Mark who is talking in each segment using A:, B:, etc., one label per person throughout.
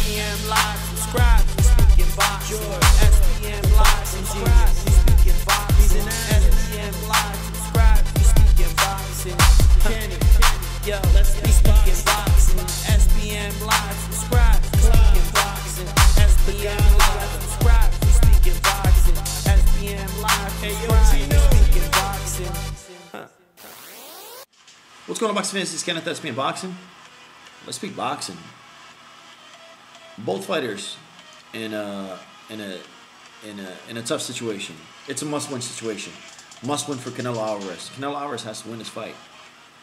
A: SBM Live, subscribe, we speaking boxing. SBM Live, subscribe, we speaking boxing. SBM Live, subscribe, we speaking boxing. Kenneth, yo, let's be speaking boxing. SBM Live, subscribe, we speaking boxing. SBM Live, subscribe, we speaking boxing. SBM Live, subscribe, we speaking boxing.
B: What's going on, boxing fans? This is Kenneth, SBM Boxing. Let's speak boxing. Both fighters in a tough situation. It's a must-win situation. Must-win for Canelo Alvarez. Canelo Alvarez has to win this fight.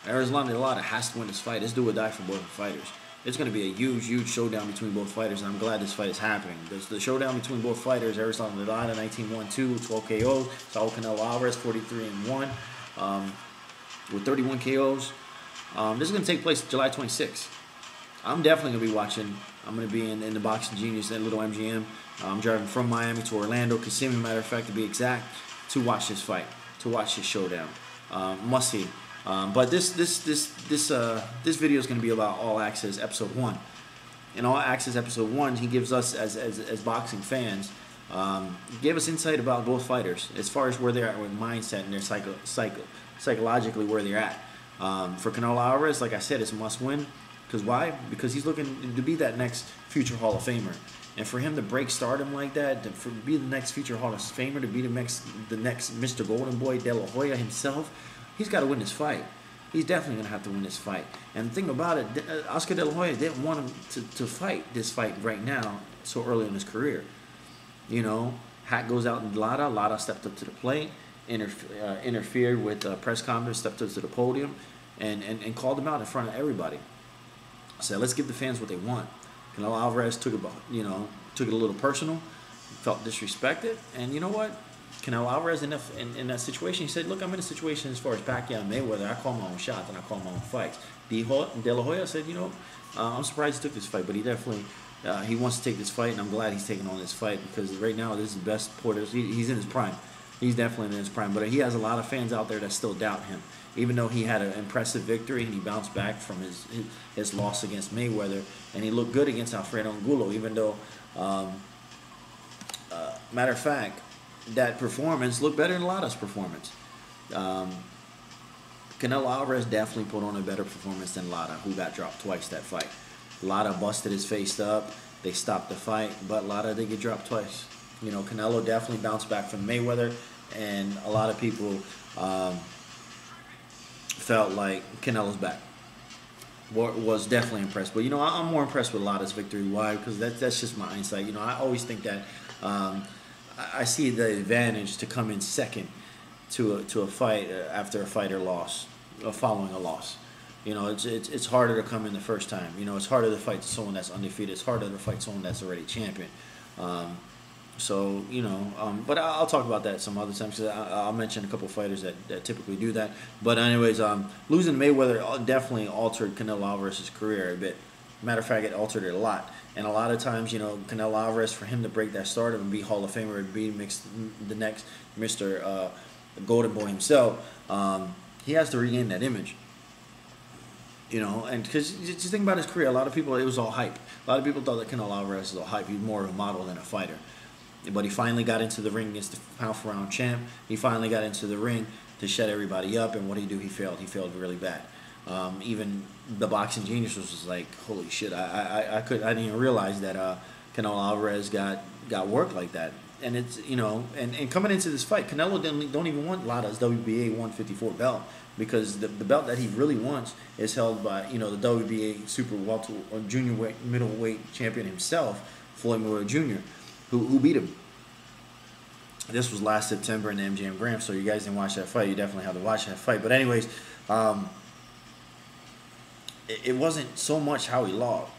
B: Erislandy Lara has to win this fight. It's do or die for both fighters. It's going to be a huge showdown between both fighters, and I'm glad this fight is happening. There's the showdown between both fighters. Erislandy Lara, 19-1-2, 12 KOs. Saul Canelo Alvarez, 43-1, with 31 KOs. This is going to take place July 26th. I'm definitely going to be watching. I'm going to be in the Boxing Genius at Little MGM. I'm driving from Miami to Orlando, Kissimmee, matter of fact, to be exact, to watch this fight, to watch this showdown. Must see. But this video is going to be about All Access Episode 1. In All Access Episode 1, he gives us, as boxing fans, gave us insight about both fighters as far as where they're at with mindset and their psychologically where they're at. For Canelo Alvarez, like I said, it's a must-win. Because why? Because he's looking to be that next future Hall of Famer. And for him to break stardom like that, to be the next future Hall of Famer, to be the next Mr. Golden Boy De La Hoya himself, he's got to win this fight. He's definitely going to have to win this fight. And the thing about it, Oscar De La Hoya didn't want him to fight this fight right now so early in his career. You know, hat goes out in Lara. Lara stepped up to the plate, interfered with press conference, stepped up to the podium, and called him out in front of everybody. Said, let's give the fans what they want. Canelo Alvarez took it a little personal, felt disrespected, and you know what? Canelo Alvarez in that situation, he said, look, I'm in a situation as far as Pacquiao and Mayweather. I call my own shots and I call my own fights. De La Hoya said, you know, I'm surprised he took this fight, but he definitely he wants to take this fight, and I'm glad he's taking on this fight because right now this is the best Porter. He's in his prime. He's definitely in his prime, but he has a lot of fans out there that still doubt him. Even though he had an impressive victory and he bounced back from his loss against Mayweather, and he looked good against Alfredo Angulo, even though, matter of fact, that performance looked better than Lara's performance. Canelo Alvarez definitely put on a better performance than Lara, who got dropped twice that fight. Lara busted his face up. They stopped the fight, but Lara did get dropped twice. You know, Canelo definitely bounced back from Mayweather, and a lot of people felt like Canelo's back. Was definitely impressed, but you know, I'm more impressed with Lara's victory. Why? Because that's just my insight. You know, I always think that I see the advantage to come in second to a fight after a fighter loss, following a loss. You know, it's harder to come in the first time. You know, it's harder to fight someone that's undefeated. It's harder to fight someone that's already champion. So, you know, but I'll talk about that some other times, because I'll mention a couple of fighters that typically do that. But anyways, losing to Mayweather definitely altered Canelo Alvarez's career a bit. Matter of fact, it altered it a lot. And a lot of times, you know, Canelo Alvarez, for him to break that stardom and be Hall of Famer and be the next Mr. Golden Boy himself, he has to regain that image. You know, and because just think about his career, a lot of people, it was all hype. A lot of people thought that Canelo Alvarez was all hype. He's more of a model than a fighter. But he finally got into the ring against the pound-for-round champ. He finally got into the ring to shut everybody up. And what did he do? He failed. He failed really bad. Even the Boxing Genius was just like, holy shit! I didn't even realize that Canelo Alvarez got worked like that. And it's, you know, and coming into this fight, Canelo don't even want Lara's WBA 154 belt, because the belt that he really wants is held by, you know, the WBA super welter or junior middleweight champion himself, Floyd Mayweather Jr., who beat him. This was last September in the MGM Grand, so you guys didn't watch that fight. You definitely have to watch that fight. But anyways, it wasn't so much how he lost.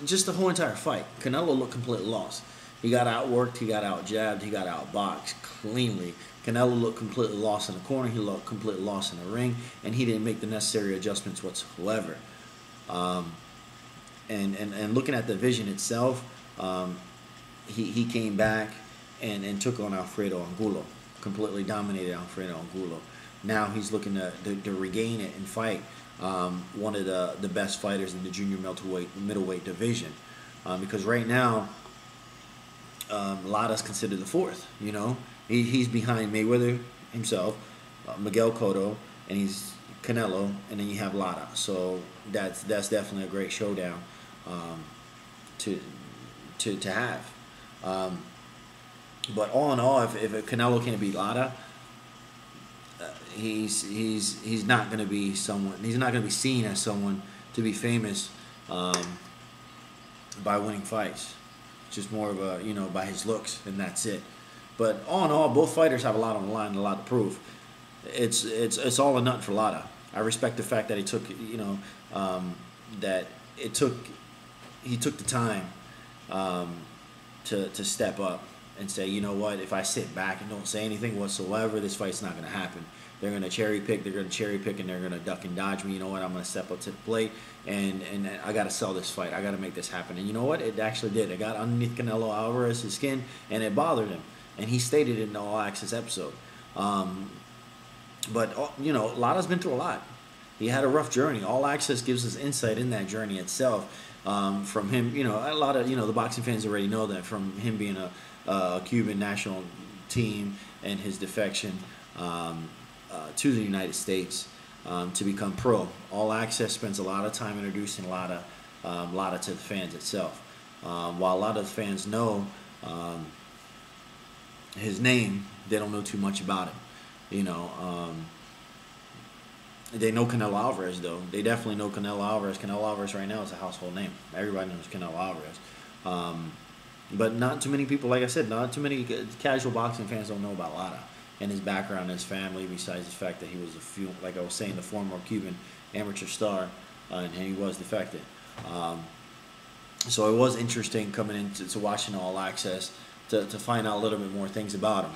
B: Just the whole entire fight, Canelo looked completely lost. He got outworked, he got out-jabbed, he got outboxed cleanly. Canelo looked completely lost in the corner, he looked completely lost in the ring, and he didn't make the necessary adjustments whatsoever. And looking at the vision itself, he came back and took on Alfredo Angulo, completely dominated Alfredo Angulo. Now he's looking to regain it and fight one of the best fighters in the junior middleweight division, because right now Lara's considered the fourth. You know, he's behind Mayweather himself, Miguel Cotto, and he's Canelo, and then you have Lara. So that's definitely a great showdown to have. But all in all, if Canelo can't beat Lara, he's not going to be someone. He's not going to be seen as someone to be famous by winning fights. Just more of a, you know, by his looks, and that's it. But all in all, both fighters have a lot on the line and a lot to prove. It's all or nothing for Lara. I respect the fact that he took, you know, he took the time to step up and say, you know what, if I sit back and don't say anything whatsoever, this fight's not going to happen. They're going to cherry pick, and they're going to duck and dodge me. You know what, I'm going to step up to the plate, and I got to sell this fight. I got to make this happen. And you know what, it actually did. It got underneath Canelo Alvarez's skin, and it bothered him. And he stated it in the All Access episode. But, you know, Lara's been through a lot. He had a rough journey. All Access gives us insight in that journey itself. From him, you know, a lot of, you know, the boxing fans already know that, from him being a Cuban national team and his defection to the United States to become pro. All Access spends a lot of time introducing Lara to the fans itself. While a lot of the fans know his name, they don't know too much about him. You know, they know Canelo Alvarez, though. They definitely know Canelo Alvarez. Canelo Alvarez right now is a household name. Everybody knows Canelo Alvarez. But not too many people, like I said, not too many casual boxing fans don't know about Lara and his background, his family, besides the fact that he was, like I was saying, the former Cuban amateur star, and he was defected. So it was interesting coming into watching All Access to find out a little bit more things about him.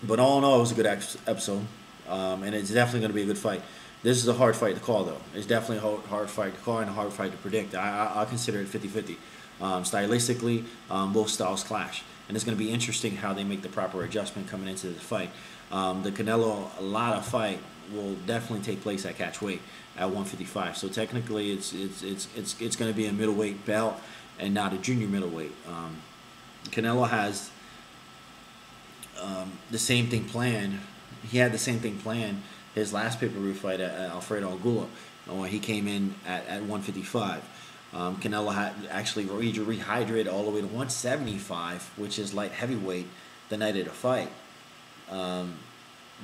B: But all in all, it was a good episode, and it's definitely going to be a good fight. This is a hard fight to call, though. It's definitely a hard fight to call and a hard fight to predict. I consider it 50-50. Stylistically, both styles clash, and it's going to be interesting how they make the proper adjustment coming into the fight. The Canelo Lara fight will definitely take place at catch weight at 155. So technically, it's going to be a middleweight belt and not a junior middleweight. Canelo has the same thing planned. He had the same thing planned his last pay-per-view fight at Alfredo Angulo, when he came in at 155. Canelo had actually rehydrated all the way to 175, which is light heavyweight, the night of the fight.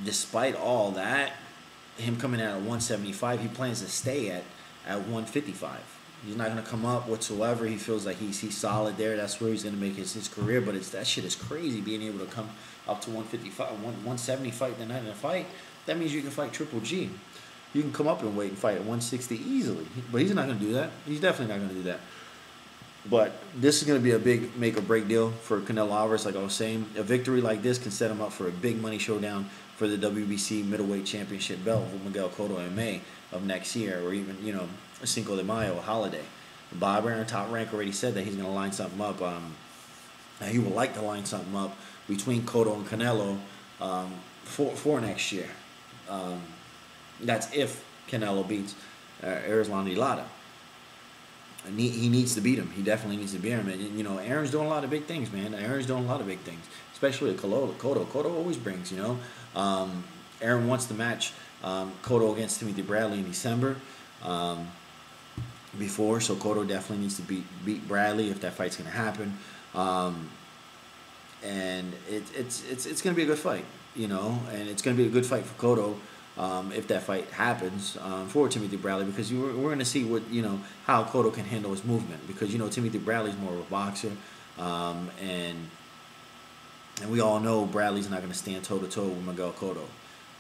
B: Despite all that, him coming out at 175, he plans to stay at 155. He's not going to come up whatsoever. He feels like he's solid there. That's where he's going to make his career. But that shit is crazy, being able to come up to 155, 170 fight the night of the fight. That means you can fight Triple G. You can come up and wait and fight at 160 easily. But he's not going to do that. He's definitely not going to do that. But this is going to be a big make-or-break deal for Canelo Alvarez, like I was saying. A victory like this can set him up for a big money showdown for the WBC middleweight championship belt with Miguel Cotto in May of next year, or even, you know, Cinco de Mayo, a holiday. Bob Arum, Top Rank, already said that he's going to line something up. He would like to line something up between Cotto and Canelo for next year. That's if Canelo beats Erislandy Lara. And he needs to beat him. He definitely needs to beat him. And, you know, Aaron's doing a lot of big things, man. Aaron's doing a lot of big things, especially with Cotto. Cotto always brings, you know. Aaron wants to match Cotto against Timothy Bradley in December before, so Cotto definitely needs to beat Bradley if that fight's going to happen. And it's going to be a good fight, you know, and it's going to be a good fight for Cotto. If that fight happens for Timothy Bradley, because we're going to see what, you know, how Cotto can handle his movement, because, you know, Timothy Bradley's more of a boxer, and we all know Bradley's not going to stand toe-to-toe with Miguel Cotto.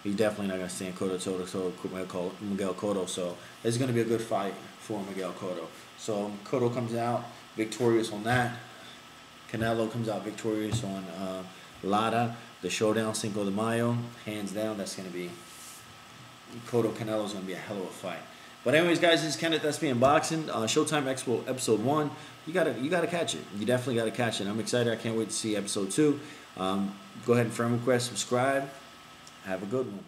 B: He's definitely not going to stand toe-to-toe with Miguel Cotto, so it's going to be a good fight for Miguel Cotto. So Cotto comes out victorious on that. Canelo comes out victorious on Lara. The showdown, Cinco de Mayo, hands down, that's going to be Cotto-Canelo is going to be a hell of a fight. But anyways, guys, this is Kenneth, SBM Boxing. Showtime Expo episode 1. You gotta catch it. You definitely gotta catch it. I'm excited. I can't wait to see episode 2. Go ahead and friend request, subscribe. Have a good one.